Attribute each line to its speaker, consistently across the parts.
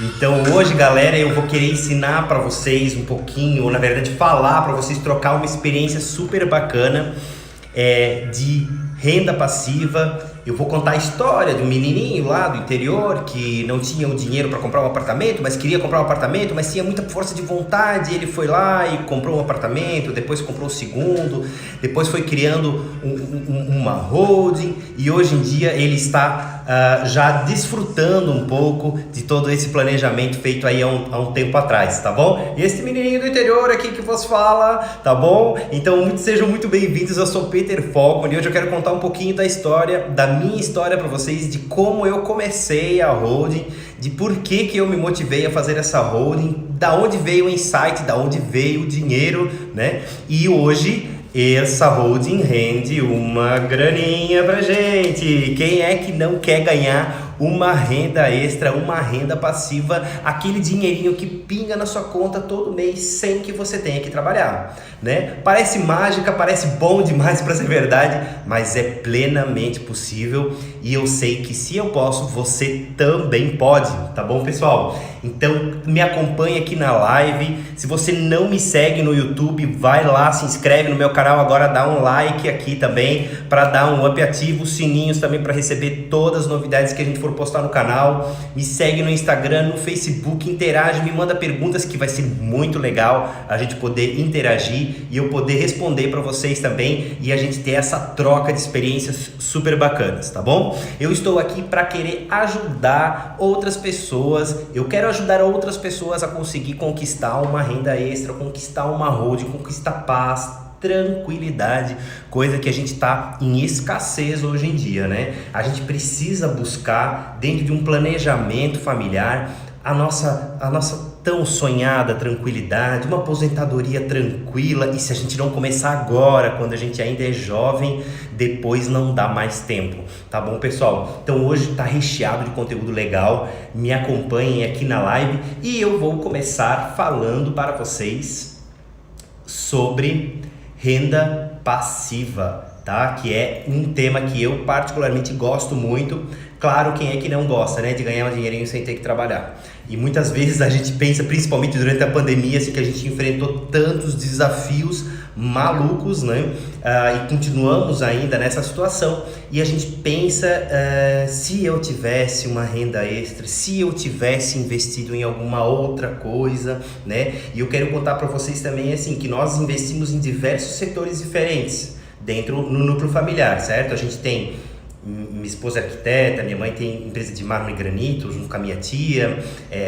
Speaker 1: Então hoje, galera, eu vou querer ensinar para vocês um pouquinho, ou na verdade falar para vocês trocar uma experiência super bacana de renda passiva. Eu vou contar a história de um menininho lá do interior que não tinha o dinheiro para comprar um apartamento, mas queria comprar um apartamento, mas tinha muita força de vontade. Ele foi lá e comprou um apartamento, depois comprou o segundo, depois foi criando uma holding e hoje em dia ele está já desfrutando um pouco de todo esse planejamento feito aí há um tempo atrás, tá bom? E esse menininho do interior aqui que vos fala, tá bom? Então sejam muito bem-vindos, eu sou Peter Falcon e hoje eu quero contar um pouquinho da história, da minha história para vocês, de como eu comecei a holding, de por que eu me motivei a fazer essa holding, da onde veio o insight, da onde veio o dinheiro, né? E hoje essa holding rende uma graninha pra gente. Quem é que não quer ganhar uma renda extra, uma renda passiva, aquele dinheirinho que pinga na sua conta todo mês sem que você tenha que trabalhar, né? Parece mágica, parece bom demais para ser verdade, mas é plenamente possível e eu sei que se eu posso, você também pode, tá bom, pessoal? Então me acompanha aqui na live. Se você não me segue no YouTube, vai lá, se inscreve no meu canal agora, dá um like aqui também para dar um up, ativa os sininhos também para receber todas as novidades que a gente for postar no canal. Me segue no Instagram, no Facebook, interage, me manda perguntas que vai ser muito legal a gente poder interagir e eu poder responder para vocês também e a gente ter essa troca de experiências super bacanas, tá bom? Eu estou aqui para querer ajudar outras pessoas, eu quero ajudar outras pessoas a conseguir conquistar uma renda extra, conquistar uma holding, conquistar paz, tranquilidade, coisa que a gente está em escassez hoje em dia, né? A gente precisa buscar dentro de um planejamento familiar a nossa tão sonhada tranquilidade, uma aposentadoria tranquila, e se a gente não começar agora, quando a gente ainda é jovem, depois não dá mais tempo, tá bom, pessoal? Então hoje tá recheado de conteúdo legal, me acompanhem aqui na live e eu vou começar falando para vocês sobre renda passiva, tá? Que é um tema que eu particularmente gosto muito. Claro, quem é que não gosta, né, de ganhar um dinheirinho sem ter que trabalhar? E muitas vezes a gente pensa, principalmente durante a pandemia, assim, que a gente enfrentou tantos desafios malucos, né? E continuamos ainda nessa situação. E a gente pensa, se eu tivesse uma renda extra, se eu tivesse investido em alguma outra coisa, né? E eu quero contar para vocês também, assim, que nós investimos em diversos setores diferentes dentro no núcleo familiar, certo? A gente tem minha esposa é arquiteta, minha mãe tem empresa de mármore e granito junto com a minha tia,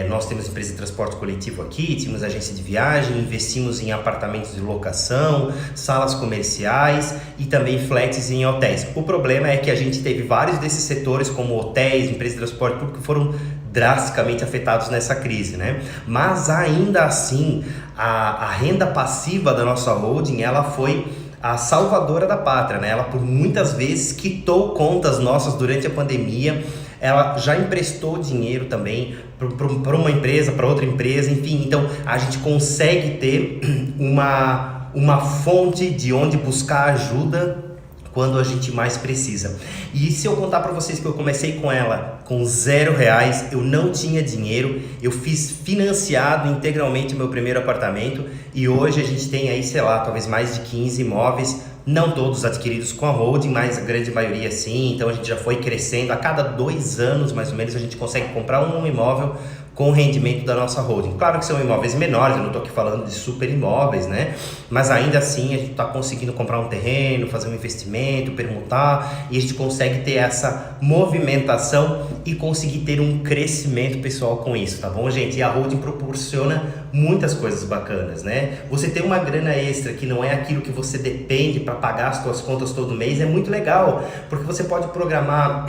Speaker 1: nós temos empresa de transporte coletivo aqui, tínhamos agência de viagem, investimos em apartamentos de locação, salas comerciais e também flats em hotéis. O problema é que a gente teve vários desses setores, como hotéis, empresa de transporte público, que foram drasticamente afetados nessa crise, né? Mas ainda assim, a renda passiva da nossa holding, ela foi a salvadora da pátria, né? Ela por muitas vezes quitou contas nossas durante a pandemia, ela já emprestou dinheiro também para uma empresa, para outra empresa, enfim, então a gente consegue ter uma fonte de onde buscar ajuda quando a gente mais precisa. E se eu contar para vocês que eu comecei com ela com R$0, eu não tinha dinheiro, eu fiz financiado integralmente o meu primeiro apartamento e hoje a gente tem aí, sei lá, talvez mais de 15 imóveis, não todos adquiridos com a holding, mas a grande maioria sim, então a gente já foi crescendo, a cada 2 anos mais ou menos a gente consegue comprar um imóvel com o rendimento da nossa holding. Claro que são imóveis menores, eu não estou aqui falando de super imóveis, né? Mas ainda assim a gente está conseguindo comprar um terreno, fazer um investimento, permutar, e a gente consegue ter essa movimentação e conseguir ter um crescimento pessoal com isso, tá bom, gente? E a holding proporciona muitas coisas bacanas, né? Você ter uma grana extra que não é aquilo que você depende para pagar as suas contas todo mês é muito legal, porque você pode programar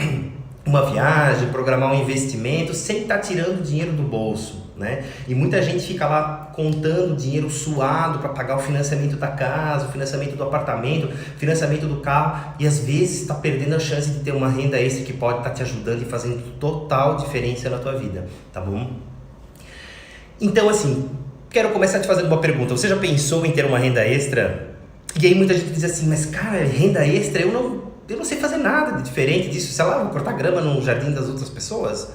Speaker 1: uma viagem, programar um investimento sem estar tirando dinheiro do bolso, né? E muita gente fica lá contando dinheiro suado para pagar o financiamento da casa, o financiamento do apartamento, o financiamento do carro e às vezes está perdendo a chance de ter uma renda extra que pode estar te ajudando e fazendo total diferença na tua vida, tá bom? Então assim, quero começar te fazendo uma pergunta. Você já pensou em ter uma renda extra? E aí muita gente diz assim, mas cara, renda extra, eu não sei fazer nada de diferente disso, sei lá, vou cortar grama no jardim das outras pessoas.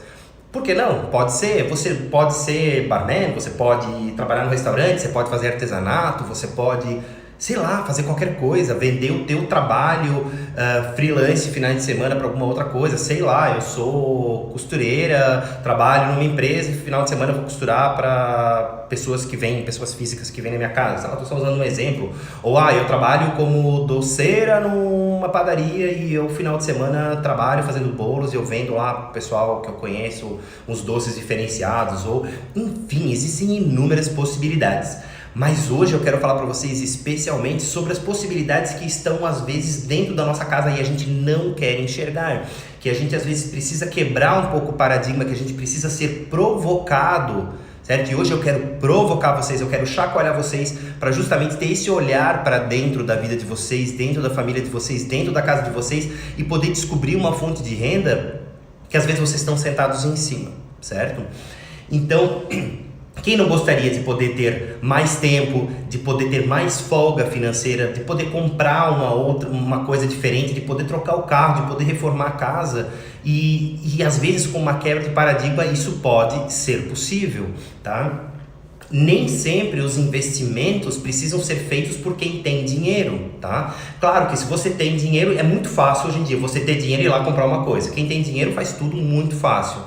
Speaker 1: Por que não? Pode ser. Você pode ser barman, você pode trabalhar no restaurante, você pode fazer artesanato, você pode, sei lá, fazer qualquer coisa, vender o teu trabalho freelance finais de semana para alguma outra coisa. Sei lá, eu sou costureira, trabalho numa empresa e final de semana eu vou costurar para pessoas físicas que vêm na minha casa. Sei lá, estou só usando um exemplo. Ou eu trabalho como doceira numa padaria e eu final de semana trabalho fazendo bolos e eu vendo lá pro pessoal que eu conheço uns doces diferenciados. Ou, enfim, existem inúmeras possibilidades. Mas hoje eu quero falar para vocês especialmente sobre as possibilidades que estão às vezes dentro da nossa casa e a gente não quer enxergar. Que a gente às vezes precisa quebrar um pouco o paradigma, que a gente precisa ser provocado, certo? E hoje eu quero provocar vocês, eu quero chacoalhar vocês para justamente ter esse olhar para dentro da vida de vocês, dentro da família de vocês, dentro da casa de vocês e poder descobrir uma fonte de renda que às vezes vocês estão sentados em cima, certo? Então, quem não gostaria de poder ter mais tempo, de poder ter mais folga financeira, de poder comprar uma coisa diferente, de poder trocar o carro, de poder reformar a casa e às vezes com uma quebra de paradigma isso pode ser possível, tá? Nem sempre os investimentos precisam ser feitos por quem tem dinheiro, tá? Claro que se você tem dinheiro, é muito fácil hoje em dia você ter dinheiro e ir lá comprar uma coisa. Quem tem dinheiro faz tudo muito fácil.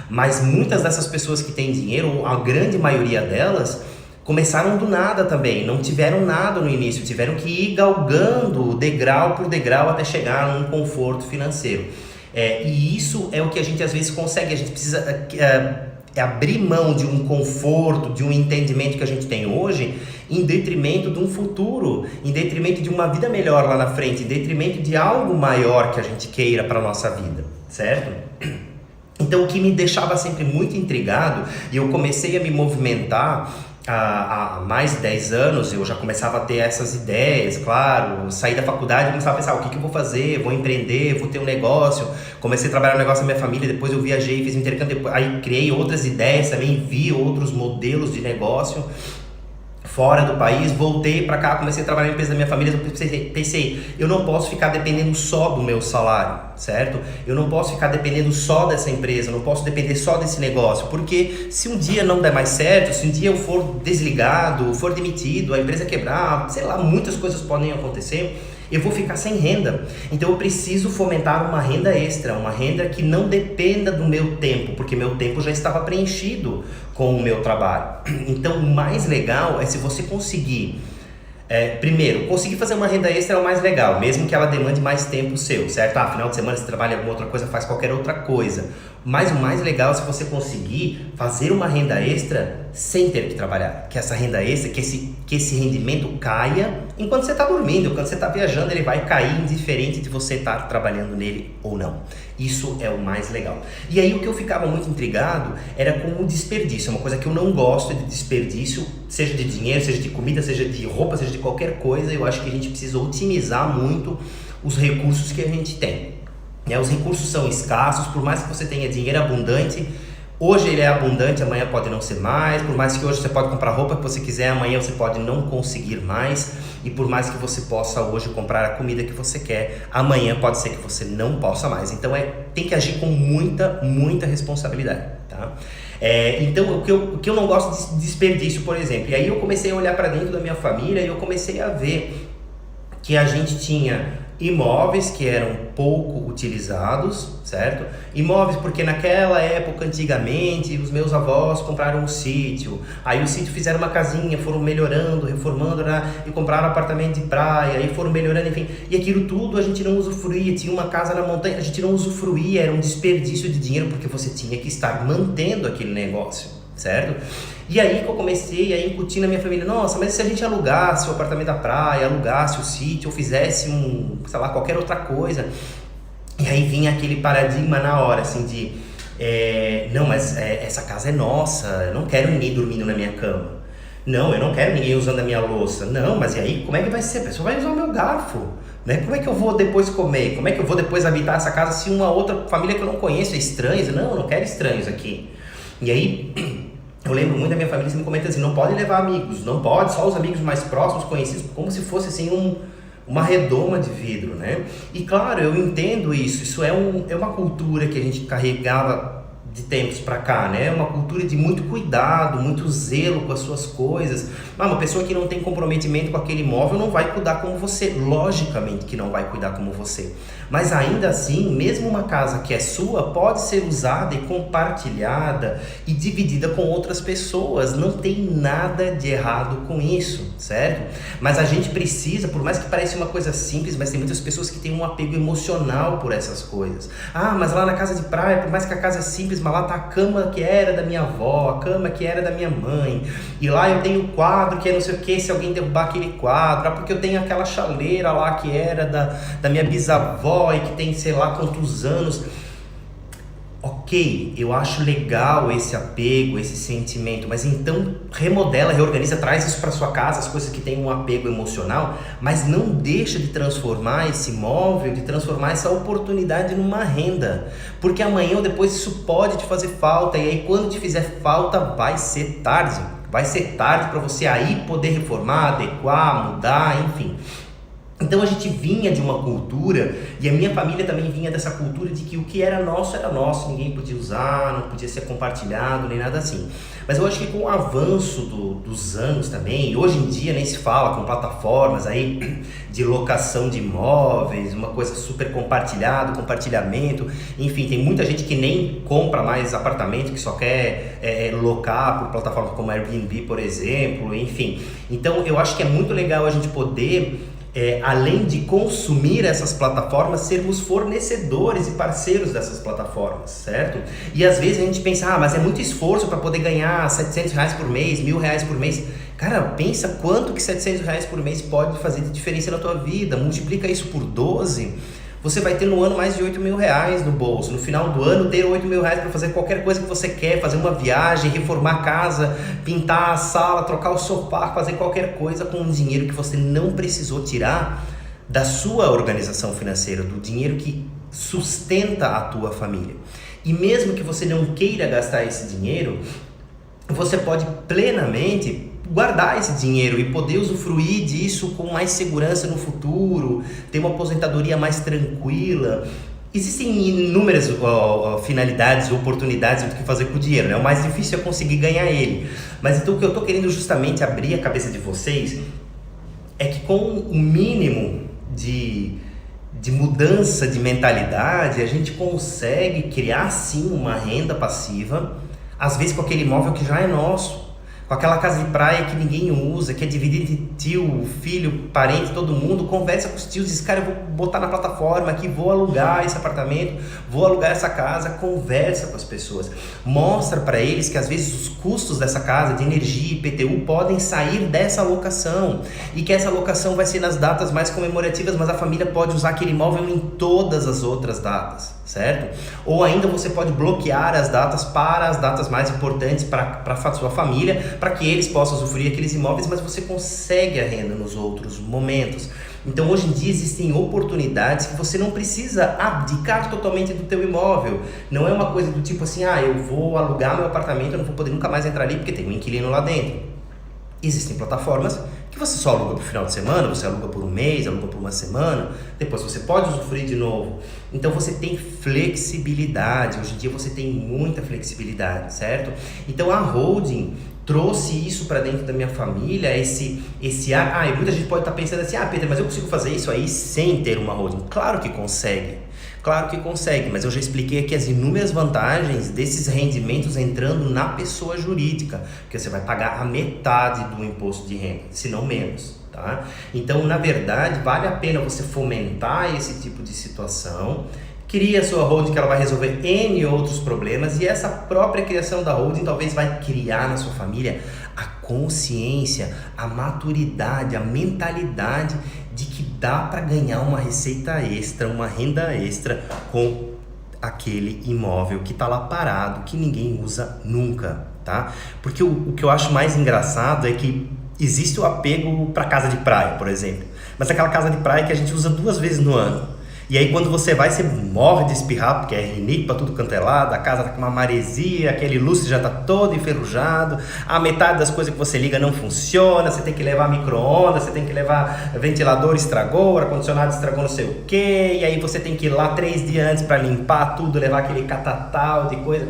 Speaker 1: Mas muitas dessas pessoas que têm dinheiro, a grande maioria delas, começaram do nada também, não tiveram nada no início, tiveram que ir galgando degrau por degrau até chegar num conforto financeiro. E isso é o que a gente às vezes consegue, a gente precisa abrir mão de um conforto, de um entendimento que a gente tem hoje, em detrimento de um futuro, em detrimento de uma vida melhor lá na frente, em detrimento de algo maior que a gente queira para a nossa vida, certo? Então o que me deixava sempre muito intrigado, e eu comecei a me movimentar há mais de 10 anos, eu já começava a ter essas ideias, claro, saí da faculdade e começava a pensar, o que eu vou fazer, vou empreender, vou ter um negócio, comecei a trabalhar no negócio da minha família, depois eu viajei, fiz um intercâmbio, aí criei outras ideias também, vi outros modelos de negócio fora do país, voltei para cá, comecei a trabalhar na empresa da minha família, pensei, eu não posso ficar dependendo só do meu salário, certo? Eu não posso ficar dependendo só dessa empresa, não posso depender só desse negócio, porque se um dia não der mais certo, se um dia eu for desligado, for demitido, a empresa quebrar, sei lá, muitas coisas podem acontecer, eu vou ficar sem renda. Então eu preciso fomentar uma renda extra, uma renda que não dependa do meu tempo, porque meu tempo já estava preenchido com o meu trabalho. Então o mais legal é se você conseguir, primeiro, conseguir fazer uma renda extra é o mais legal, mesmo que ela demande mais tempo seu, certo? Final de semana você trabalha em alguma outra coisa, faz qualquer outra coisa. Mas o mais legal é se você conseguir fazer uma renda extra sem ter que trabalhar. Que essa renda extra, que esse rendimento caia enquanto você está dormindo, enquanto você está viajando, ele vai cair indiferente de você estar trabalhando nele ou não. Isso é o mais legal. E aí o que eu ficava muito intrigado era com o desperdício. É uma coisa que eu não gosto de desperdício, seja de dinheiro, seja de comida, seja de roupa, seja de qualquer coisa. Eu acho que a gente precisa otimizar muito os recursos que a gente tem. Os recursos são escassos, por mais que você tenha dinheiro abundante, hoje ele é abundante, amanhã pode não ser mais, por mais que hoje você pode comprar a roupa que você quiser, amanhã você pode não conseguir mais, e por mais que você possa hoje comprar a comida que você quer, amanhã pode ser que você não possa mais. Então tem que agir com muita responsabilidade, tá? Então o que eu não gosto de desperdício, por exemplo, e aí eu comecei a olhar para dentro da minha família e eu comecei a ver que a gente tinha imóveis que eram pouco utilizados, certo? Imóveis porque naquela época, antigamente, os meus avós compraram um sítio, aí o sítio fizeram uma casinha, foram melhorando, reformando, né? E compraram um apartamento de praia, e foram melhorando, enfim, e aquilo tudo a gente não usufruía, tinha uma casa na montanha, a gente não usufruía, era um desperdício de dinheiro porque você tinha que estar mantendo aquele negócio, certo? E aí que eu comecei a incutir na minha família, nossa, mas se a gente alugasse o apartamento da praia, alugasse o sítio, ou fizesse sei lá, qualquer outra coisa, e aí vinha aquele paradigma na hora, assim, de, não, mas essa casa é nossa, eu não quero ninguém dormindo na minha cama, não, eu não quero ninguém usando a minha louça, não, mas e aí, como é que vai ser? A pessoa vai usar o meu garfo, né? Como é que eu vou depois comer? Como é que eu vou depois habitar essa casa se uma outra família que eu não conheço é estranha? Não, eu não quero estranhos aqui. E aí eu lembro muito da minha família sempre comenta assim, não pode levar amigos, não pode, só os amigos mais próximos, conhecidos, como se fosse assim uma redoma de vidro, né? E claro, eu entendo isso é uma cultura que a gente carregava de tempos para cá, né? Uma cultura de muito cuidado, muito zelo com as suas coisas. Uma pessoa que não tem comprometimento com aquele imóvel não vai cuidar como você, logicamente que não vai cuidar como você. Mas ainda assim, mesmo uma casa que é sua, pode ser usada e compartilhada e dividida com outras pessoas. Não tem nada de errado com isso, certo? Mas a gente precisa, por mais que pareça uma coisa simples, mas tem muitas pessoas que têm um apego emocional por essas coisas. Ah, mas lá na casa de praia, por mais que a casa é simples, mas lá tá a cama que era da minha avó, a cama que era da minha mãe, e lá eu tenho o quadro que é não sei o que, se alguém derrubar aquele quadro, porque eu tenho aquela chaleira lá que era da minha bisavó e que tem sei lá quantos anos. Ok, eu acho legal esse apego, esse sentimento, mas então remodela, reorganiza, traz isso para sua casa, as coisas que têm um apego emocional, mas não deixa de transformar esse imóvel, de transformar essa oportunidade numa renda, porque amanhã ou depois isso pode te fazer falta, e aí quando te fizer falta vai ser tarde para você aí poder reformar, adequar, mudar, enfim. Então a gente vinha de uma cultura, e a minha família também vinha dessa cultura de que o que era nosso, ninguém podia usar, não podia ser compartilhado, nem nada assim. Mas eu acho que com o avanço dos anos também, e hoje em dia nem se fala com plataformas aí de locação de imóveis, uma coisa super compartilhada, compartilhamento, enfim, tem muita gente que nem compra mais apartamento, que só quer locar por plataformas como Airbnb, por exemplo, enfim. Então eu acho que é muito legal a gente poder... além de consumir essas plataformas, sermos fornecedores e parceiros dessas plataformas, certo? E às vezes a gente pensa, mas é muito esforço para poder ganhar R$700 por mês, R$1.000 por mês. Cara, pensa quanto que R$700 por mês pode fazer de diferença na tua vida, multiplica isso por 12, você vai ter no ano mais de R$8.000 no bolso. No final do ano, ter R$8.000 para fazer qualquer coisa que você quer, fazer uma viagem, reformar a casa, pintar a sala, trocar o sofá, fazer qualquer coisa com um dinheiro que você não precisou tirar da sua organização financeira, do dinheiro que sustenta a tua família. E mesmo que você não queira gastar esse dinheiro, você pode plenamente guardar esse dinheiro e poder usufruir disso com mais segurança no futuro, ter uma aposentadoria mais tranquila. Existem inúmeras finalidades, oportunidades do que fazer com o dinheiro, né? O mais difícil é conseguir ganhar ele. Mas então o que eu estou querendo justamente abrir a cabeça de vocês é que com o mínimo de mudança de mentalidade, a gente consegue criar sim uma renda passiva, às vezes com aquele imóvel que já é nosso, com aquela casa de praia que ninguém usa, que é dividida entre tio, filho, parente, todo mundo. Conversa com os tios, diz, cara, eu vou botar na plataforma aqui, vou alugar esse apartamento, vou alugar essa casa. Conversa com as pessoas, mostra para eles que às vezes os custos dessa casa, de energia, IPTU, podem sair dessa alocação, e que essa alocação vai ser nas datas mais comemorativas, mas a família pode usar aquele imóvel em todas as outras datas, certo? Ou ainda você pode bloquear as datas para as datas mais importantes para a sua família, para que eles possam usufruir aqueles imóveis, mas você consegue a renda nos outros momentos. Então hoje em dia existem oportunidades que você não precisa abdicar totalmente do teu imóvel. Não é uma coisa do tipo assim, eu vou alugar meu apartamento, eu não vou poder nunca mais entrar ali porque tem um inquilino lá dentro. Existem plataformas que você só aluga por final de semana, você aluga por um mês, aluga por uma semana, depois você pode usufruir de novo. Então você tem flexibilidade, hoje em dia você tem muita flexibilidade, certo? Então a holding trouxe isso para dentro da minha família, e muita gente pode estar pensando assim, Peter, mas eu consigo fazer isso aí sem ter uma holding? Claro que consegue, mas eu já expliquei aqui as inúmeras vantagens desses rendimentos entrando na pessoa jurídica, porque você vai pagar a metade do imposto de renda, se não menos, tá? Então, na verdade, vale a pena você fomentar esse tipo de situação. Cria a sua holding, que ela vai resolver N outros problemas, e essa própria criação da holding talvez vai criar na sua família a consciência, a maturidade, a mentalidade de que dá para ganhar uma receita extra, uma renda extra com aquele imóvel que está lá parado, que ninguém usa nunca, tá? Porque o que eu acho mais engraçado é que existe o apego para casa de praia, por exemplo, mas aquela casa de praia que a gente usa 2 vezes no ano. E aí quando você vai, você morre de espirrar, porque é rinite pra tudo quanto é lado, a casa tá com uma maresia, aquele lustre já tá todo enferrujado, a metade das coisas que você liga não funciona, você tem que levar micro-ondas, você tem que levar ventilador estragou, ar-condicionado estragou não sei o que, e aí você tem que ir lá 3 dias antes para limpar tudo, levar aquele catatal de coisa.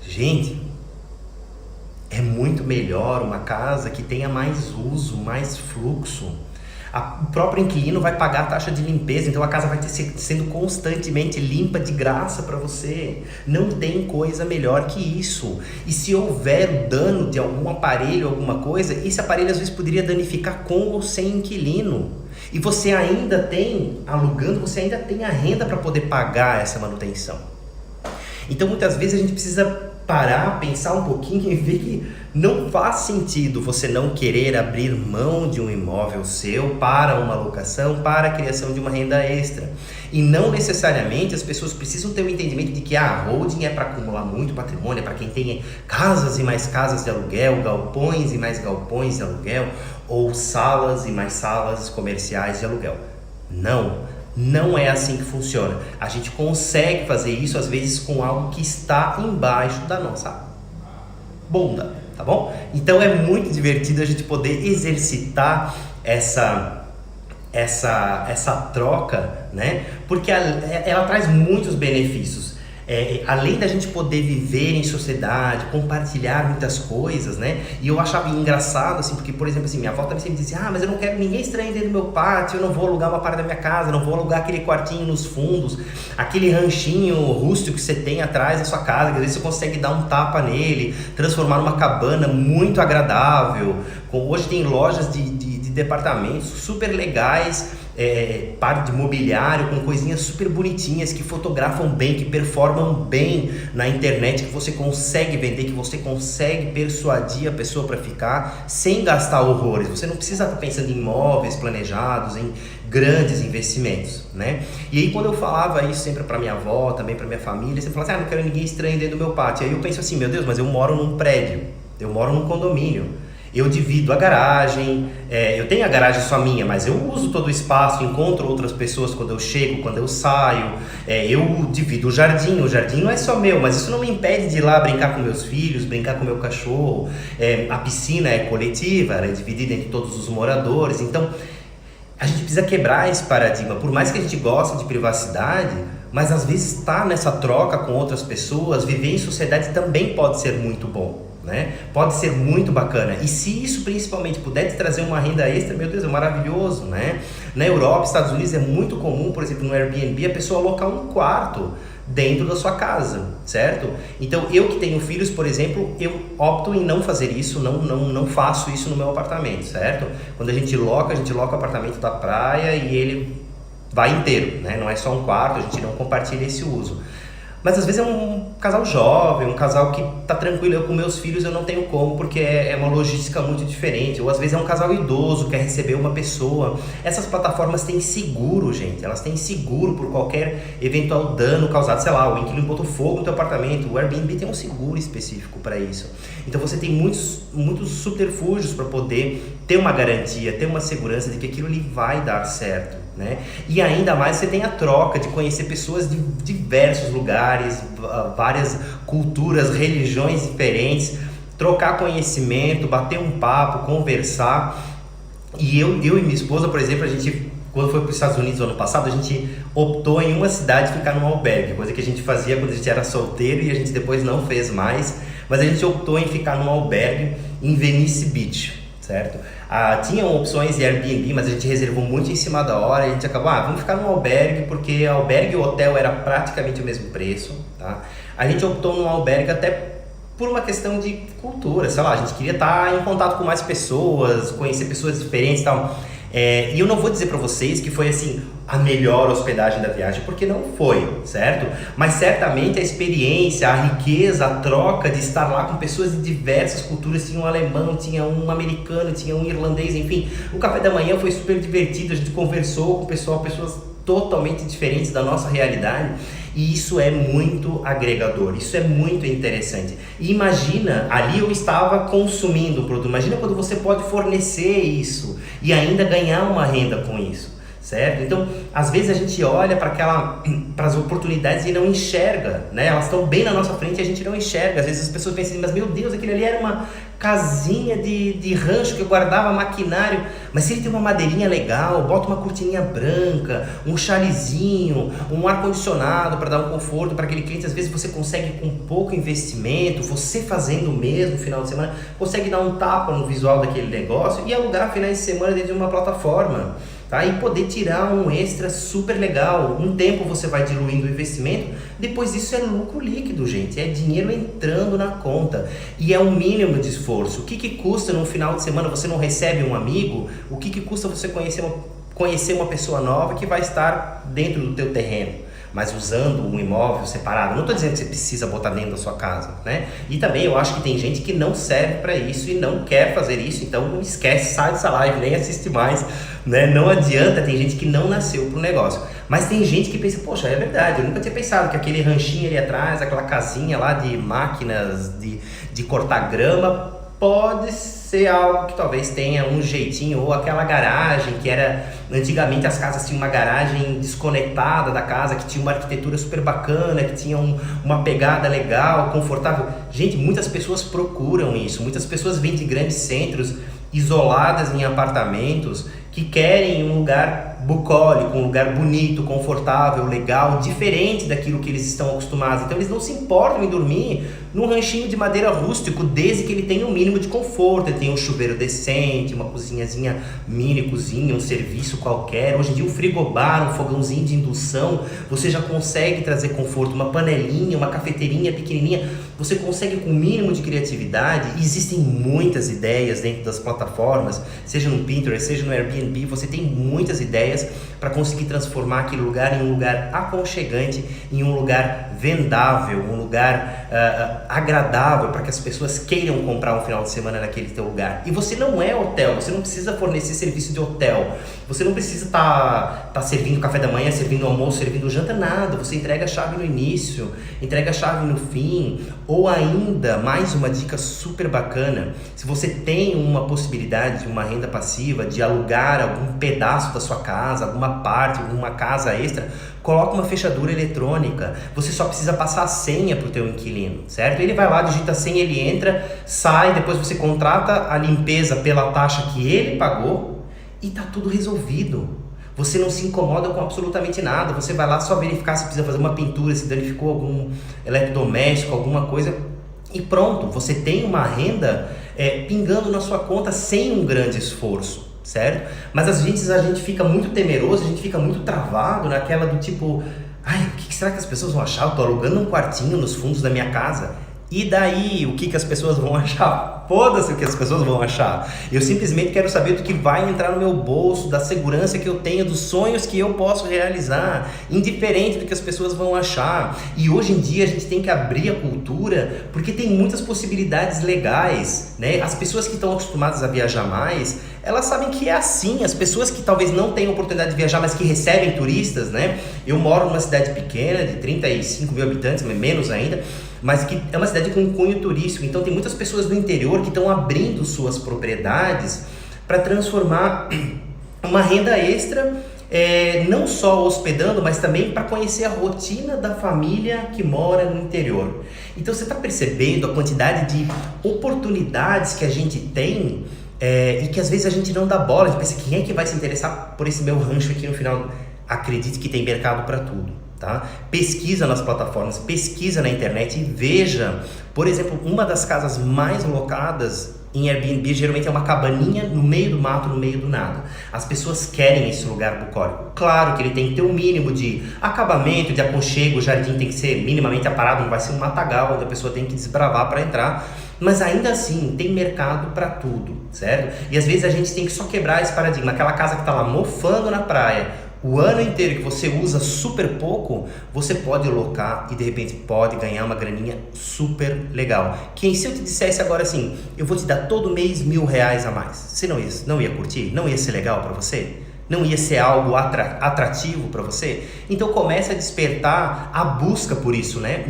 Speaker 1: Gente, é muito melhor uma casa que tenha mais uso, mais fluxo. O próprio inquilino vai pagar a taxa de limpeza, então a casa vai ter sendo constantemente limpa de graça para você. Não tem coisa melhor que isso. E se houver o dano de algum aparelho, alguma coisa, esse aparelho às vezes poderia danificar com ou sem inquilino. E você ainda tem, alugando, você ainda tem a renda para poder pagar essa manutenção. Então muitas vezes a gente precisa parar, pensar um pouquinho e ver que não faz sentido você não querer abrir mão de um imóvel seu para uma locação, para a criação de uma renda extra. E não necessariamente as pessoas precisam ter um entendimento de que a holding é para acumular muito patrimônio, é para quem tem casas e mais casas de aluguel, galpões e mais galpões de aluguel, ou salas e mais salas comerciais de aluguel. Não é assim que funciona. A gente consegue fazer isso às vezes com algo que está embaixo da nossa bunda, tá bom? Então é muito divertido a gente poder exercitar essa troca, né? Porque ela traz muitos benefícios. Além da gente poder viver em sociedade, compartilhar muitas coisas, né? E eu achava engraçado, assim, porque, por exemplo, assim, minha avó também sempre dizia, mas eu não quero ninguém estranho dentro do meu pátio, eu não vou alugar uma parte da minha casa, não vou alugar aquele quartinho nos fundos, aquele ranchinho rústico que você tem atrás da sua casa, que às vezes você consegue dar um tapa nele, transformar numa cabana muito agradável. Hoje tem lojas de departamentos super legais, parte de mobiliário com coisinhas super bonitinhas que fotografam bem, que performam bem na internet, que você consegue vender, que você consegue persuadir a pessoa para ficar sem gastar horrores. Você não precisa estar pensando em imóveis planejados, em grandes investimentos, né? E aí quando eu falava isso sempre para minha avó, também para minha família, você falava assim, não quero ninguém estranho dentro do meu pátio. Aí eu penso assim, meu Deus, mas eu moro num prédio, eu moro num condomínio. Eu divido a garagem, eu tenho a garagem só minha, mas eu uso todo o espaço, encontro outras pessoas quando eu chego, quando eu saio, eu divido o jardim não é só meu, mas isso não me impede de ir lá brincar com meus filhos, brincar com meu cachorro, a piscina é coletiva, ela é dividida entre todos os moradores, então a gente precisa quebrar esse paradigma, por mais que a gente goste de privacidade, mas às vezes estar nessa troca com outras pessoas, viver em sociedade também pode ser muito bom. Né? Pode ser muito bacana, e se isso principalmente puder te trazer uma renda extra, meu Deus, é maravilhoso, né? Na Europa, Estados Unidos é muito comum, por exemplo, no Airbnb, a pessoa alocar um quarto dentro da sua casa, certo? Então eu que tenho filhos, por exemplo, eu opto em não fazer isso, não faço isso no meu apartamento, certo? Quando a gente loca o apartamento da praia e ele vai inteiro, né? Não é só um quarto, a gente não compartilha esse uso. Mas às vezes é um casal jovem, um casal que tá tranquilo, eu com meus filhos eu não tenho como, porque é uma logística muito diferente. Ou às vezes é um casal idoso, quer receber uma pessoa. Essas plataformas têm seguro, gente, elas têm seguro por qualquer eventual dano causado, sei lá, o inquilino botou fogo no teu apartamento, o Airbnb tem um seguro específico para isso. Então você tem muitos subterfúgios para poder ter uma garantia, ter uma segurança de que aquilo ali vai dar certo, né? E ainda mais você tem a troca de conhecer pessoas de diversos lugares, várias culturas, religiões diferentes, trocar conhecimento, bater um papo, conversar. E eu e minha esposa, por exemplo, a gente, quando foi para os Estados Unidos no ano passado, a gente optou em uma cidade ficar num albergue, coisa que a gente fazia quando a gente era solteiro e a gente depois não fez mais, mas a gente optou em ficar num albergue em Venice Beach, certo? Tinham opções de Airbnb, mas a gente reservou muito em cima da hora e a gente acabou, vamos ficar num albergue, porque albergue e hotel era praticamente o mesmo preço, tá? A gente optou num albergue até por uma questão de cultura, sei lá, a gente queria estar em contato com mais pessoas, conhecer pessoas diferentes e tal. E eu não vou dizer para vocês que foi assim a melhor hospedagem da viagem, porque não foi, certo? Mas certamente a experiência, a riqueza, a troca de estar lá com pessoas de diversas culturas, tinha um alemão, tinha um americano, tinha um irlandês, enfim, o café da manhã foi super divertido, a gente conversou com pessoas totalmente diferentes da nossa realidade, e isso é muito agregador, isso é muito interessante. E imagina, ali eu estava consumindo o produto, imagina quando você pode fornecer isso e ainda ganhar uma renda com isso, certo? Então, às vezes a gente olha para as oportunidades e não enxerga, né? Elas estão bem na nossa frente e a gente não enxerga. Às vezes as pessoas pensam assim, mas meu Deus, aquele ali era uma casinha de rancho que eu guardava maquinário, mas se ele tem uma madeirinha legal, bota uma cortininha branca, um chalezinho, um ar-condicionado para dar um conforto para aquele cliente, às vezes você consegue com pouco investimento, você fazendo mesmo no final de semana, consegue dar um tapa no visual daquele negócio e alugar finais de semana dentro de uma plataforma. Tá? E poder tirar um extra super legal. Um tempo você vai diluindo o investimento, depois disso é lucro líquido, gente, é dinheiro entrando na conta e é um mínimo de esforço. O que custa num final de semana você não recebe um amigo? O que custa você conhecer uma pessoa nova que vai estar dentro do teu terreno, mas usando um imóvel separado? Não estou dizendo que você precisa botar dentro da sua casa, né? E também eu acho que tem gente que não serve para isso e não quer fazer isso, então esquece, sai dessa live, nem assiste mais, né? Não adianta, tem gente que não nasceu para o negócio. Mas tem gente que pensa, poxa, é verdade, eu nunca tinha pensado que aquele ranchinho ali atrás, aquela casinha lá de máquinas de cortar grama, pode ser algo que talvez tenha um jeitinho, ou aquela garagem que era, antigamente as casas tinham uma garagem desconectada da casa, que tinha uma arquitetura super bacana, que tinha uma pegada legal, confortável. Gente, muitas pessoas procuram isso, muitas pessoas vêm de grandes centros, isoladas em apartamentos, que querem um lugar bucólico, um lugar bonito, confortável, legal, diferente daquilo que eles estão acostumados. Então eles não se importam em dormir num ranchinho de madeira rústico, desde que ele tenha um mínimo de conforto. Ele tem um chuveiro decente, uma cozinhazinha, mini cozinha, um serviço qualquer. Hoje em dia um frigobar, um fogãozinho de indução, você já consegue trazer conforto. Uma panelinha, uma cafeteirinha pequenininha, você consegue com o mínimo de criatividade. Existem muitas ideias dentro das plataformas, seja no Pinterest, seja no Airbnb, você tem muitas ideias para conseguir transformar aquele lugar em um lugar aconchegante, em um lugar vendável, um lugar agradável para que as pessoas queiram comprar um final de semana naquele teu lugar. E você não é hotel, você não precisa fornecer serviço de hotel, você não precisa tá servindo café da manhã, servindo almoço, servindo janta, nada. Você entrega a chave no início, entrega a chave no fim, ou ainda, mais uma dica super bacana, se você tem uma possibilidade de uma renda passiva, de alugar algum pedaço da sua casa, alguma parte, alguma casa extra, coloca uma fechadura eletrônica. Você só precisa passar a senha para o teu inquilino, certo? Ele vai lá, digita a senha, ele entra, sai, depois você contrata a limpeza pela taxa que ele pagou e tá tudo resolvido. Você não se incomoda com absolutamente nada, você vai lá só verificar se precisa fazer uma pintura, se danificou algum eletrodoméstico, alguma coisa, e pronto, você tem uma renda pingando na sua conta sem um grande esforço. Certo? Mas às vezes a gente fica muito temeroso, a gente fica muito travado naquela do tipo, ai, o que será que as pessoas vão achar? Eu tô alugando um quartinho nos fundos da minha casa. E daí, o que as pessoas vão achar? Foda-se o que as pessoas vão achar. Eu simplesmente quero saber do que vai entrar no meu bolso, da segurança que eu tenho, dos sonhos que eu posso realizar, indiferente do que as pessoas vão achar. E hoje em dia a gente tem que abrir a cultura, porque tem muitas possibilidades legais, né? As pessoas que estão acostumadas a viajar mais, elas sabem que é assim. As pessoas que talvez não tenham oportunidade de viajar, mas que recebem turistas, né? Eu moro numa cidade pequena, de 35 mil habitantes, menos ainda, mas que é uma cidade com um cunho turístico. Então tem muitas pessoas do interior que estão abrindo suas propriedades para transformar uma renda extra, não só hospedando, mas também para conhecer a rotina da família que mora no interior. Então você está percebendo a quantidade de oportunidades que a gente tem e que às vezes a gente não dá bola. A gente pensa, quem é que vai se interessar por esse meu rancho aqui no final? Acredite que tem mercado para tudo. Tá? Pesquisa nas plataformas, pesquisa na internet e veja, por exemplo, uma das casas mais locadas em Airbnb geralmente é uma cabaninha no meio do mato, no meio do nada. As pessoas querem esse lugar bucólico. Claro que ele tem que ter um mínimo de acabamento, de aconchego, o jardim tem que ser minimamente aparado, não vai ser um matagal onde a pessoa tem que desbravar para entrar, mas ainda assim tem mercado para tudo, certo? E às vezes a gente tem que só quebrar esse paradigma, aquela casa que está lá mofando na praia, o ano inteiro, que você usa super pouco, você pode locar e de repente pode ganhar uma graninha super legal. Que se eu te dissesse agora assim, eu vou te dar todo mês R$1.000 a mais, você não ia curtir? Não ia ser legal para você? Não ia ser algo atrativo para você? Então começa a despertar a busca por isso, né?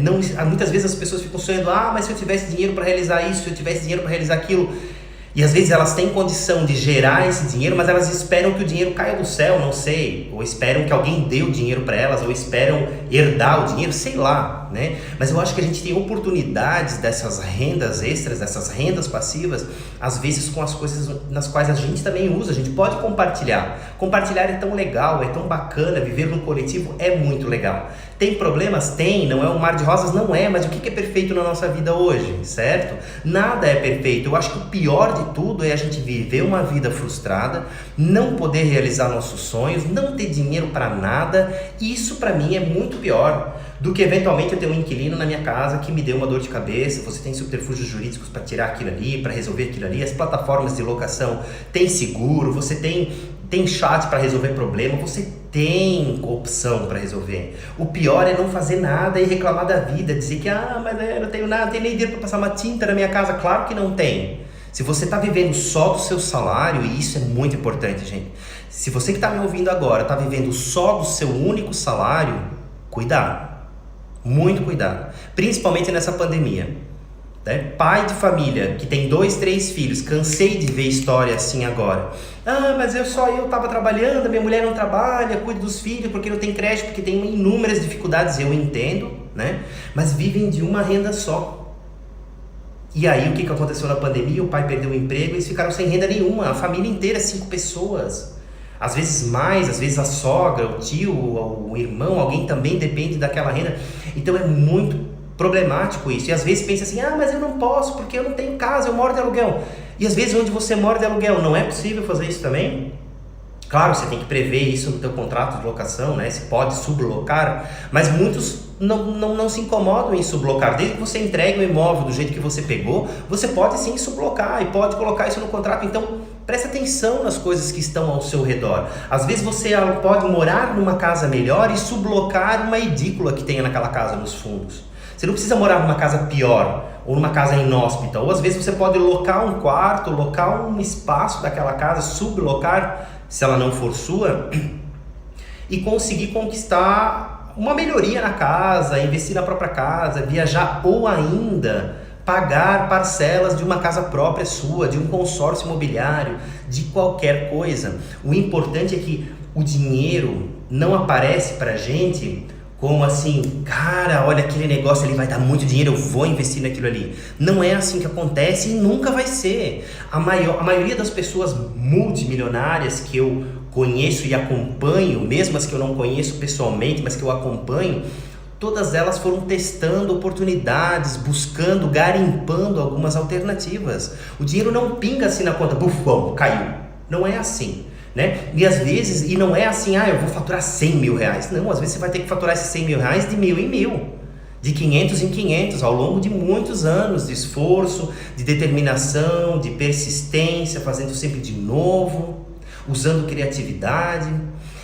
Speaker 1: Muitas vezes as pessoas ficam sonhando, mas se eu tivesse dinheiro para realizar isso, se eu tivesse dinheiro para realizar aquilo. E às vezes elas têm condição de gerar esse dinheiro, mas elas esperam que o dinheiro caia do céu, não sei. Ou esperam que alguém dê o dinheiro para elas, ou esperam herdar o dinheiro, sei lá, né? Mas eu acho que a gente tem oportunidades dessas rendas extras, dessas rendas passivas, às vezes com as coisas nas quais a gente também usa. A gente pode compartilhar. Compartilhar é tão legal, é tão bacana, viver no coletivo é muito legal. Tem problemas? Tem, não é um mar de rosas? Não é, mas o que é perfeito na nossa vida hoje, certo? Nada é perfeito. Eu acho que o pior de tudo é a gente viver uma vida frustrada, não poder realizar nossos sonhos, não ter dinheiro para nada. Isso para mim é muito pior do que eventualmente eu ter um inquilino na minha casa que me deu uma dor de cabeça. Você tem subterfúgios jurídicos para tirar aquilo ali, para resolver aquilo ali, as plataformas de locação tem seguro, você tem chat para resolver problema, você tem opção para resolver. O pior é não fazer nada e reclamar da vida, dizer que mas eu não tenho nada, não tenho nem dinheiro para passar uma tinta na minha casa. Claro que não tem. Se você está vivendo só do seu salário, e isso é muito importante, gente. Se você que está me ouvindo agora está vivendo só do seu único salário, cuidado. Muito cuidado. Principalmente nessa pandemia. Pai de família que tem 2, 3 filhos, cansei de ver história assim agora. Mas eu estava trabalhando, minha mulher não trabalha, cuida dos filhos porque não tem creche, porque tem inúmeras dificuldades, eu entendo, né? Mas vivem de uma renda só. E aí o que aconteceu na pandemia? O pai perdeu o emprego, eles ficaram sem renda nenhuma, a família inteira, 5 pessoas. Às vezes mais, às vezes a sogra, o tio, o irmão, alguém também depende daquela renda. Então é muito problemático isso. E às vezes pensa assim, mas eu não posso porque eu não tenho casa, eu moro de aluguel. E às vezes onde você mora de aluguel não é possível fazer isso também? Claro, você tem que prever isso no teu contrato de locação, né? Você pode sublocar, mas muitos não se incomodam em sublocar. Desde que você entregue o imóvel do jeito que você pegou, você pode sim sublocar e pode colocar isso no contrato. Então, preste atenção nas coisas que estão ao seu redor. Às vezes você pode morar numa casa melhor e sublocar uma edícula que tenha naquela casa nos fundos. Você não precisa morar numa casa pior ou numa casa inóspita. Ou às vezes você pode locar um quarto, locar um espaço daquela casa, sublocar, se ela não for sua, e conseguir conquistar uma melhoria na casa, investir na própria casa, viajar ou ainda pagar parcelas de uma casa própria sua, de um consórcio imobiliário, de qualquer coisa. O importante é que o dinheiro não aparece pra gente como assim, cara, olha aquele negócio ali vai dar muito dinheiro, eu vou investir naquilo ali. Não é assim que acontece e nunca vai ser. A maioria das pessoas multimilionárias que eu conheço e acompanho, mesmo as que eu não conheço pessoalmente, mas que eu acompanho, todas elas foram testando oportunidades, buscando, garimpando algumas alternativas. O dinheiro não pinga assim na conta, bufão, caiu. Não é assim. Né? E às vezes, e não é assim, eu vou faturar 100 mil reais. Não, às vezes você vai ter que faturar esses 100 mil reais de 1.000 em 1.000, de 500 em 500, ao longo de muitos anos de esforço, de determinação, de persistência, fazendo sempre de novo, usando criatividade.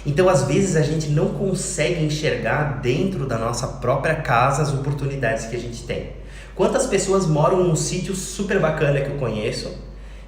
Speaker 1: Então, às vezes, a gente não consegue enxergar dentro da nossa própria casa as oportunidades que a gente tem. Quantas pessoas moram num sítio super bacana que eu conheço,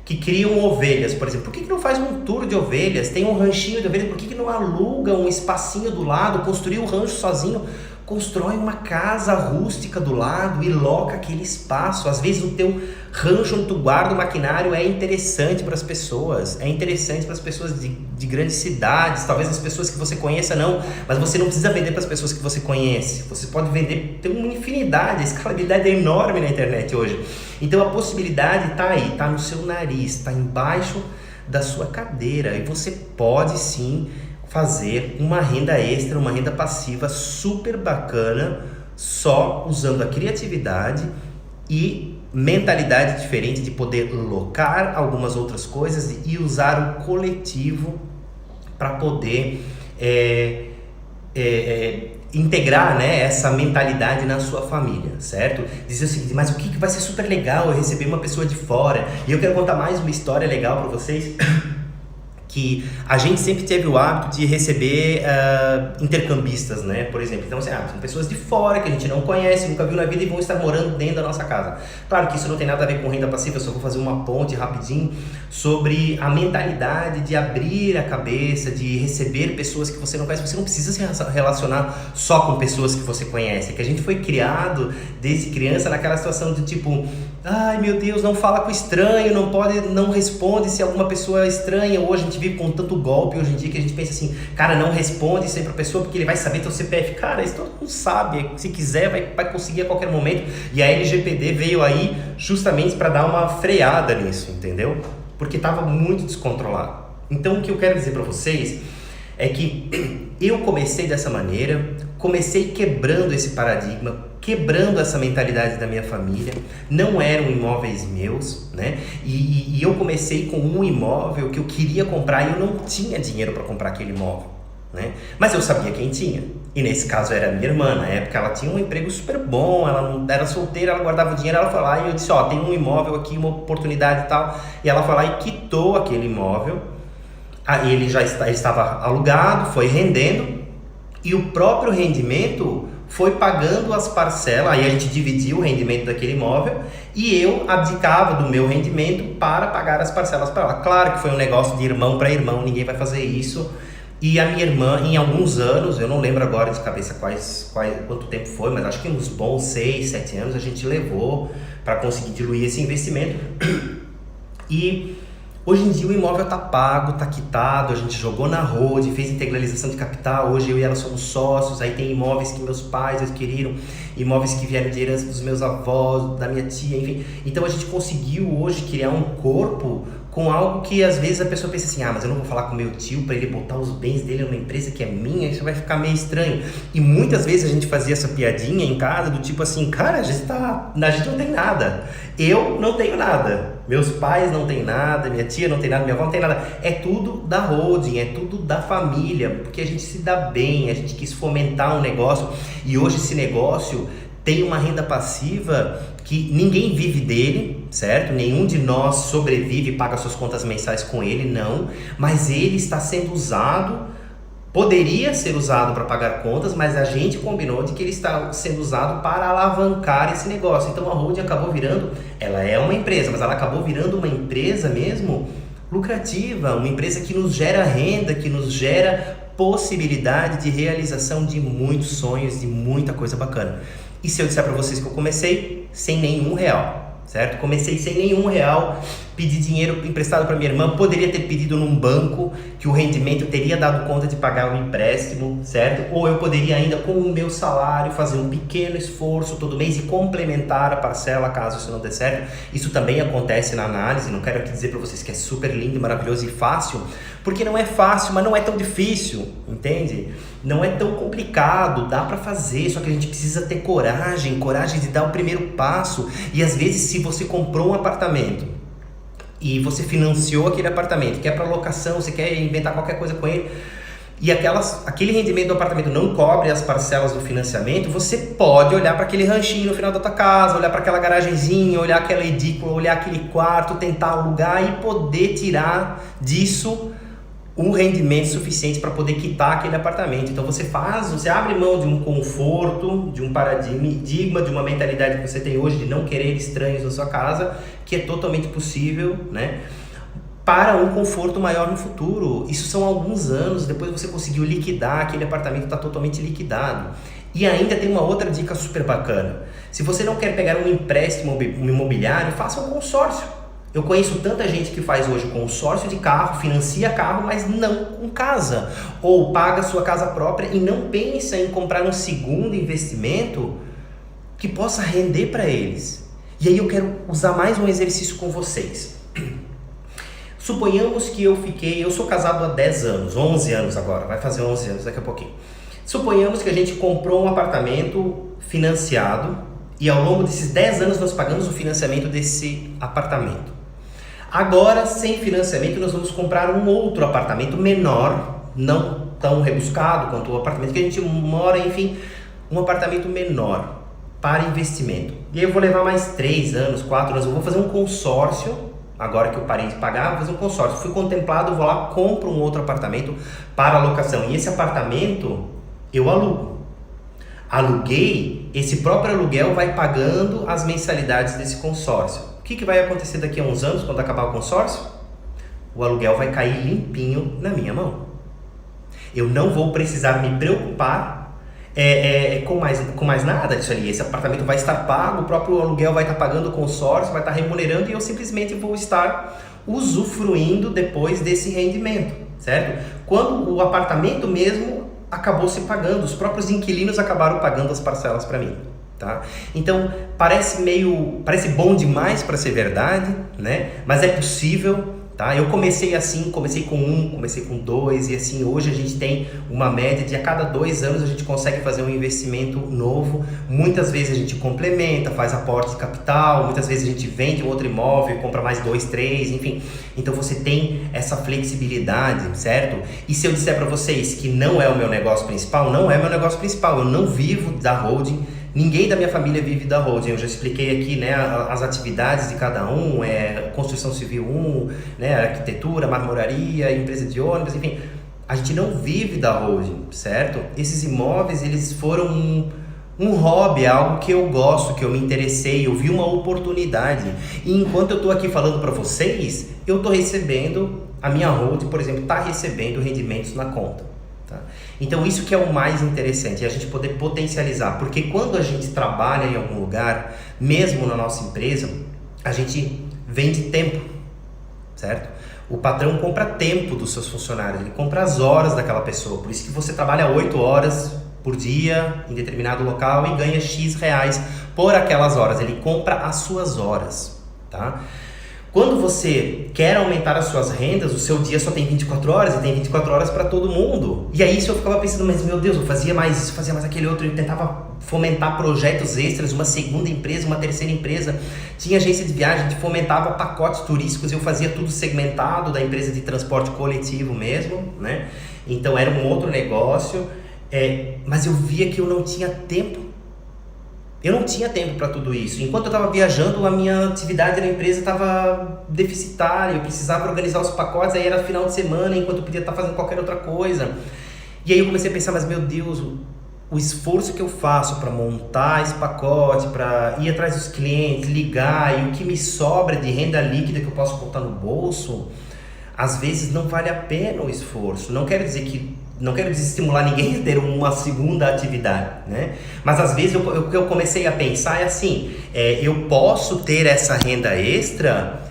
Speaker 1: que criam ovelhas, por exemplo? Por que não faz um tour de ovelhas? Tem um ranchinho de ovelhas, por que não aluga um espacinho do lado, construir o rancho sozinho? Constrói uma casa rústica do lado e loca aquele espaço. Às vezes o teu rancho onde tu guarda o maquinário é interessante para as pessoas, é interessante para as pessoas de grandes cidades, talvez as pessoas que você conheça não, mas você não precisa vender para as pessoas que você conhece, você pode vender, tem uma infinidade, a escalabilidade é enorme na internet hoje. Então a possibilidade está aí, está no seu nariz, está embaixo da sua cadeira e você pode sim fazer uma renda extra, uma renda passiva super bacana, só usando a criatividade e mentalidade diferente de poder locar algumas outras coisas e usar o coletivo para poder integrar, né, essa mentalidade na sua família, certo? Dizer o seguinte, mas o que vai ser super legal eu receber uma pessoa de fora? E eu quero contar mais uma história legal para vocês. Que a gente sempre teve o hábito de receber intercambistas, né? Por exemplo, então assim, são pessoas de fora que a gente não conhece, nunca viu na vida e vão estar morando dentro da nossa casa. Claro que isso não tem nada a ver com renda passiva, eu só vou fazer uma ponte rapidinho sobre a mentalidade de abrir a cabeça, de receber pessoas que você não conhece. Você não precisa se relacionar só com pessoas que você conhece, que a gente foi criado desde criança naquela situação de tipo, Ai meu Deus, não fala com estranho, não pode, não responde se alguma pessoa é estranha. Hoje a gente vive com tanto golpe hoje em dia que a gente pensa assim, cara, não responde sempre a pessoa porque ele vai saber teu CPF. Cara, isso todo mundo sabe, se quiser vai conseguir a qualquer momento. E a LGPD veio aí justamente para dar uma freada nisso, entendeu? Porque estava muito descontrolado. Então o que eu quero dizer para vocês é que eu comecei dessa maneira, comecei quebrando esse paradigma, quebrando essa mentalidade da minha família. Não eram imóveis meus, né? E eu comecei com um imóvel que eu queria comprar e eu não tinha dinheiro para comprar aquele imóvel, né? Mas eu sabia quem tinha. E nesse caso era a minha irmã. Na época ela tinha um emprego super bom, ela não era solteira, ela guardava o dinheiro, ela foi lá e eu disse, ó, tem um imóvel aqui, uma oportunidade e tal. E ela foi lá e quitou aquele imóvel. Aí ele estava alugado, foi rendendo, e o próprio rendimento foi pagando as parcelas. Aí a gente dividia o rendimento daquele imóvel e eu abdicava do meu rendimento para pagar as parcelas para ela. Claro que foi um negócio de irmão para irmão, ninguém vai fazer isso. E a minha irmã, em alguns anos, eu não lembro agora de cabeça quanto tempo foi, mas acho que uns bons 6, 7 anos a gente levou para conseguir diluir esse investimento. E hoje em dia o imóvel está pago, está quitado, a gente jogou na road, fez integralização de capital, hoje eu e ela somos sócios, aí tem imóveis que meus pais adquiriram, imóveis que vieram de herança dos meus avós, da minha tia, enfim. Então a gente conseguiu hoje criar um corpo com algo que às vezes a pessoa pensa assim, mas eu não vou falar com meu tio para ele botar os bens dele numa empresa que é minha, isso vai ficar meio estranho. E muitas vezes a gente fazia essa piadinha em casa do tipo assim, cara, a gente não tem nada, eu não tenho nada, meus pais não têm nada, minha tia não tem nada, minha avó não tem nada, é tudo da holding, é tudo da família, porque a gente se dá bem, a gente quis fomentar um negócio e hoje esse negócio tem uma renda passiva que ninguém vive dele, certo? Nenhum de nós sobrevive e paga suas contas mensais com ele, não. Mas ele está sendo usado, poderia ser usado para pagar contas, mas a gente combinou de que ele está sendo usado para alavancar esse negócio. Então a holding acabou virando, ela é uma empresa, mas ela acabou virando uma empresa mesmo lucrativa, uma empresa que nos gera renda, que nos gera possibilidade de realização de muitos sonhos, de muita coisa bacana. E se eu disser para vocês que eu comecei sem nenhum real, certo? Comecei sem nenhum real, pedi dinheiro emprestado para minha irmã, poderia ter pedido num banco que o rendimento teria dado conta de pagar o empréstimo, certo? Ou eu poderia ainda com o meu salário fazer um pequeno esforço todo mês e complementar a parcela caso isso não dê certo. Isso também acontece na análise, não quero aqui dizer para vocês que é super lindo, maravilhoso e fácil, porque não é fácil, mas não é tão difícil, entende? Não é tão complicado, dá para fazer, só que a gente precisa ter coragem de dar o primeiro passo. E às vezes se você comprou um apartamento e você financiou aquele apartamento, quer para locação, você quer inventar qualquer coisa com ele, e aquele rendimento do apartamento não cobre as parcelas do financiamento, você pode olhar para aquele ranchinho no final da tua casa, olhar para aquela garagenzinha, olhar aquela edícula, olhar aquele quarto, tentar alugar e poder tirar disso um rendimento suficiente para poder quitar aquele apartamento. Então você abre mão de um conforto, de um paradigma, de uma mentalidade que você tem hoje de não querer estranhos na sua casa, que é totalmente possível, né? Para um conforto maior no futuro. Isso são alguns anos, depois você conseguiu liquidar, aquele apartamento está totalmente liquidado. E ainda tem uma outra dica super bacana. Se você não quer pegar um empréstimo imobiliário, faça um consórcio. Eu conheço tanta gente que faz hoje consórcio de carro, financia carro, mas não com casa. Ou paga sua casa própria e não pensa em comprar um segundo investimento que possa render para eles. E aí eu quero usar mais um exercício com vocês. Suponhamos que eu sou casado há 10 anos, 11 anos agora, vai fazer 11 anos daqui a pouquinho. Suponhamos que a gente comprou um apartamento financiado e ao longo desses 10 anos nós pagamos o financiamento desse apartamento. Agora, sem financiamento, nós vamos comprar um outro apartamento menor, não tão rebuscado quanto o apartamento que a gente mora, enfim, um apartamento menor para investimento. E aí eu vou levar mais 3 anos, 4 anos, eu vou fazer um consórcio, agora que eu parei de pagar, vou fazer um consórcio. Fui contemplado, vou lá, compro um outro apartamento para locação. E esse apartamento eu alugo. Aluguei, esse próprio aluguel vai pagando as mensalidades desse consórcio. O que vai acontecer daqui a uns anos, quando acabar o consórcio? O aluguel vai cair limpinho na minha mão. Eu não vou precisar me preocupar com mais nada disso ali. Esse apartamento vai estar pago, o próprio aluguel vai estar pagando o consórcio, vai estar remunerando e eu simplesmente vou estar usufruindo depois desse rendimento, certo? Quando o apartamento mesmo acabou se pagando, os próprios inquilinos acabaram pagando as parcelas para mim. Tá? Então parece bom demais para ser verdade, né? Mas é possível, tá? Eu comecei assim, comecei com 1, comecei com 2 e assim hoje a gente tem uma média de a cada 2 anos a gente consegue fazer um investimento novo. Muitas vezes a gente complementa, faz aporte de capital, muitas vezes a gente vende um outro imóvel, compra mais 2, 3, enfim. Então você tem essa flexibilidade, certo? E se eu disser para vocês que não é o meu negócio principal, não é meu negócio principal, eu não vivo da holding. Ninguém da minha família vive da holding, eu já expliquei aqui, né, as atividades de cada um, construção civil né, arquitetura, marmoraria, empresa de ônibus, enfim. A gente não vive da holding, certo? Esses imóveis, eles foram um hobby, algo que eu gosto, que eu me interessei, eu vi uma oportunidade. E enquanto eu estou aqui falando para vocês, eu estou recebendo, a minha holding, por exemplo, está recebendo rendimentos na conta. Tá? Então isso que é o mais interessante, é a gente poder potencializar, porque quando a gente trabalha em algum lugar, mesmo na nossa empresa, a gente vende tempo, certo? O patrão compra tempo dos seus funcionários, ele compra as horas daquela pessoa, por isso que você trabalha 8 horas por dia em determinado local e ganha X reais por aquelas horas, ele compra as suas horas, tá? Quando você quer aumentar as suas rendas, o seu dia só tem 24 horas e tem 24 horas para todo mundo. E aí isso eu ficava pensando, mas meu Deus, eu fazia mais isso, fazia mais aquele outro, eu tentava fomentar projetos extras, uma segunda empresa, uma terceira empresa. Tinha agência de viagem, a gente fomentava pacotes turísticos, eu fazia tudo segmentado da empresa de transporte coletivo mesmo, né? Então era um outro negócio, mas eu via que eu não tinha tempo. Eu não tinha tempo para tudo isso. Enquanto eu estava viajando, a minha atividade na empresa estava deficitária, eu precisava organizar os pacotes, aí era final de semana, enquanto eu podia estar fazendo qualquer outra coisa. E aí eu comecei a pensar, mas meu Deus, o esforço que eu faço para montar esse pacote, para ir atrás dos clientes, ligar, e o que me sobra de renda líquida que eu posso botar no bolso, às vezes não vale a pena o esforço. Não quero desestimular ninguém a ter uma segunda atividade, né? Mas às vezes o que eu comecei a pensar é assim, eu posso ter essa renda extra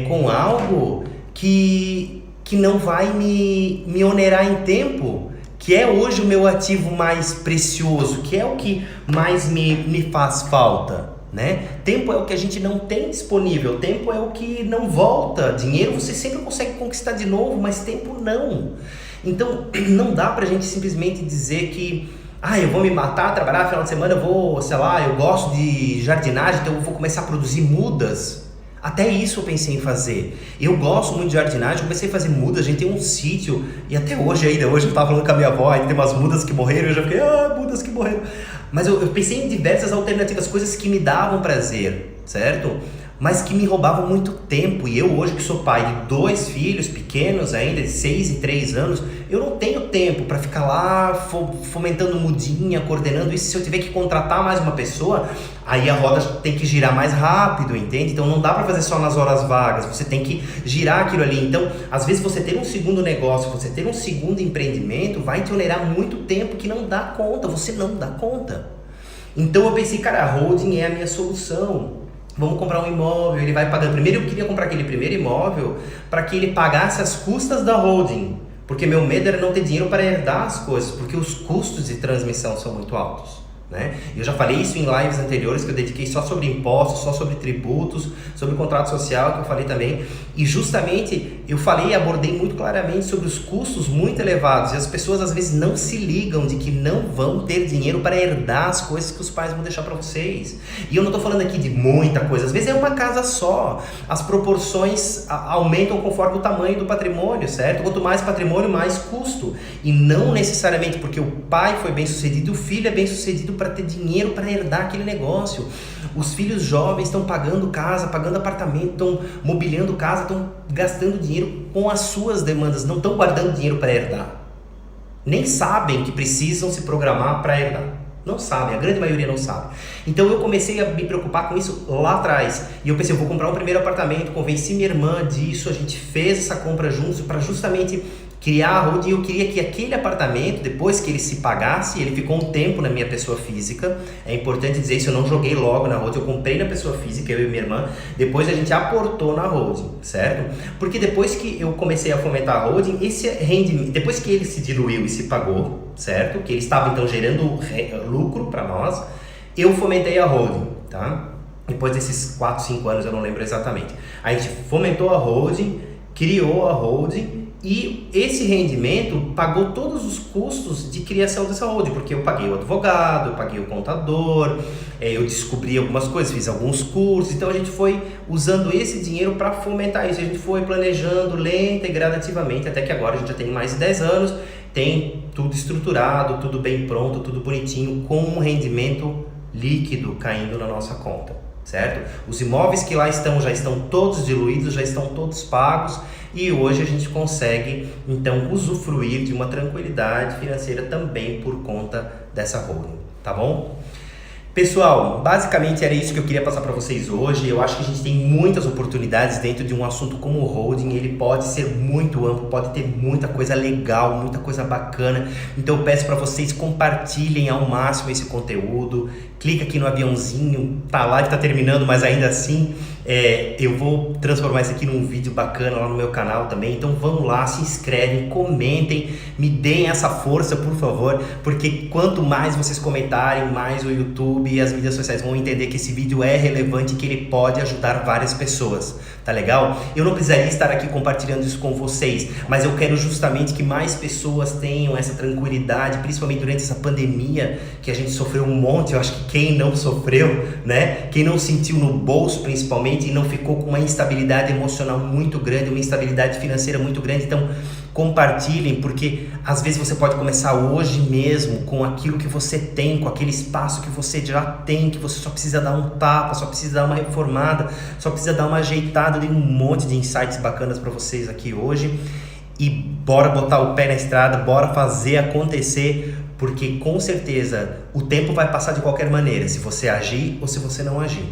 Speaker 1: com algo que não vai me onerar em tempo, que é hoje o meu ativo mais precioso, que é o que mais me faz falta. Né? Tempo é o que a gente não tem disponível, tempo é o que não volta, dinheiro você sempre consegue conquistar de novo, mas tempo não. Então não dá pra gente simplesmente dizer que eu vou me matar, trabalhar no final de semana, eu vou, sei lá, eu gosto de jardinagem, então eu vou começar a produzir mudas. Até isso eu pensei em fazer. Eu gosto muito de jardinagem, comecei a fazer mudas, a gente tem um sítio, e até hoje eu tava falando com a minha avó, tem umas mudas que morreram, eu já fiquei, mudas que morreram. Mas eu pensei em diversas alternativas, coisas que me davam prazer, certo? Mas que me roubavam muito tempo. E eu hoje que sou pai de 2 filhos pequenos ainda, de 6 e 3 anos, eu não tenho tempo para ficar lá fomentando mudinha, coordenando isso. Se eu tiver que contratar mais uma pessoa, aí a roda tem que girar mais rápido, entende? Então não dá para fazer só nas horas vagas, você tem que girar aquilo ali. Então, às vezes você ter um segundo negócio, você ter um segundo empreendimento, vai te onerar muito tempo que não dá conta, você não dá conta. Então eu pensei, cara, a holding é a minha solução. Vamos comprar um imóvel, ele vai pagando. Primeiro eu queria comprar aquele primeiro imóvel para que ele pagasse as custas da holding, porque meu medo era não ter dinheiro para herdar as coisas, porque os custos de transmissão são muito altos, né? Eu já falei isso em lives anteriores que eu dediquei só sobre impostos, só sobre tributos, sobre contrato social que eu falei também, e justamente eu falei e abordei muito claramente sobre os custos muito elevados, e as pessoas às vezes não se ligam de que não vão ter dinheiro para herdar as coisas que os pais vão deixar para vocês. E eu não estou falando aqui de muita coisa, às vezes é uma casa só, as proporções aumentam conforme o tamanho do patrimônio, certo? Quanto mais patrimônio, mais custo, e não necessariamente porque o pai foi bem sucedido, o filho é bem sucedido para ter dinheiro para herdar aquele negócio. Os filhos jovens estão pagando casa, pagando apartamento, estão mobiliando casa, estão gastando dinheiro com as suas demandas, não estão guardando dinheiro para herdar. Nem sabem que precisam se programar para herdar. Não sabem, a grande maioria não sabe. Então eu comecei a me preocupar com isso lá atrás. E eu pensei, eu vou comprar um primeiro apartamento, convenci minha irmã disso, a gente fez essa compra juntos para justamente criar a holding. Eu queria que aquele apartamento, depois que ele se pagasse, ele ficou um tempo na minha pessoa física. É importante dizer isso, eu não joguei logo na holding, eu comprei na pessoa física, eu e minha irmã, depois a gente aportou na holding, certo? Porque depois que eu comecei a fomentar a holding, esse rendimento, depois que ele se diluiu e se pagou, certo? Que ele estava então gerando lucro para nós, eu fomentei a holding, tá? Depois desses 4, 5 anos, eu não lembro exatamente. A gente fomentou a holding, criou a holding e esse rendimento pagou todos os custos de criação dessa holding, porque eu paguei o advogado, eu paguei o contador, eu descobri algumas coisas, fiz alguns cursos, então a gente foi usando esse dinheiro para fomentar isso, a gente foi planejando lenta e gradativamente, até que agora a gente já tem mais de 10 anos, tem tudo estruturado, tudo bem pronto, tudo bonitinho, com um rendimento líquido caindo na nossa conta, certo? Os imóveis que lá estão já estão todos diluídos, já estão todos pagos e hoje a gente consegue então usufruir de uma tranquilidade financeira também por conta dessa holding, tá bom? Pessoal, basicamente era isso que eu queria passar para vocês hoje. Eu acho que a gente tem muitas oportunidades dentro de um assunto como o holding. Ele pode ser muito amplo, pode ter muita coisa legal, muita coisa bacana. Então eu peço para vocês compartilhem ao máximo esse conteúdo. Clica aqui no aviãozinho, tá lá que tá terminando, mas ainda assim eu vou transformar isso aqui num vídeo bacana lá no meu canal também. Então vão lá, se inscrevem, comentem, me deem essa força, por favor, porque quanto mais vocês comentarem, mais o YouTube e as mídias sociais vão entender que esse vídeo é relevante e que ele pode ajudar várias pessoas, tá legal? Eu não precisaria estar aqui compartilhando isso com vocês, mas eu quero justamente que mais pessoas tenham essa tranquilidade, principalmente durante essa pandemia, que a gente sofreu um monte. Eu acho que quem não sofreu, né? Quem não sentiu no bolso principalmente e não ficou com uma instabilidade emocional muito grande, uma instabilidade financeira muito grande, então compartilhem, porque às vezes você pode começar hoje mesmo com aquilo que você tem, com aquele espaço que você já tem, que você só precisa dar um tapa, só precisa dar uma reformada, só precisa dar uma ajeitada. Eu dei um monte de insights bacanas para vocês aqui hoje e bora botar o pé na estrada, bora fazer acontecer, porque com certeza o tempo vai passar de qualquer maneira, se você agir ou se você não agir.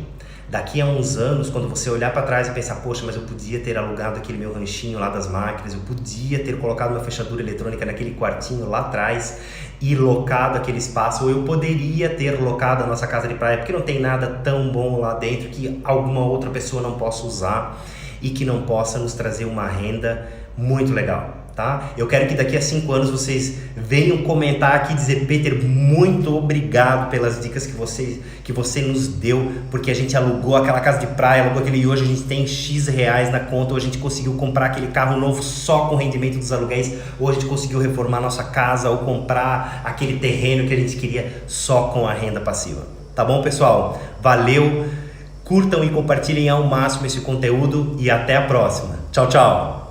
Speaker 1: Daqui a uns anos, quando você olhar para trás e pensar, poxa, mas eu podia ter alugado aquele meu ranchinho lá das máquinas, eu podia ter colocado uma fechadura eletrônica naquele quartinho lá atrás e locado aquele espaço, ou eu poderia ter locado a nossa casa de praia, porque não tem nada tão bom lá dentro que alguma outra pessoa não possa usar e que não possa nos trazer uma renda muito legal. Tá? Eu quero que daqui a 5 anos vocês venham comentar aqui e dizer: Peter, muito obrigado pelas dicas que você nos deu, porque a gente alugou aquela casa de praia, alugou aquele, e hoje a gente tem X reais na conta, ou a gente conseguiu comprar aquele carro novo só com o rendimento dos aluguéis, ou a gente conseguiu reformar nossa casa, ou comprar aquele terreno que a gente queria só com a renda passiva. Tá bom, pessoal? Valeu! Curtam e compartilhem ao máximo esse conteúdo e até a próxima. Tchau, tchau!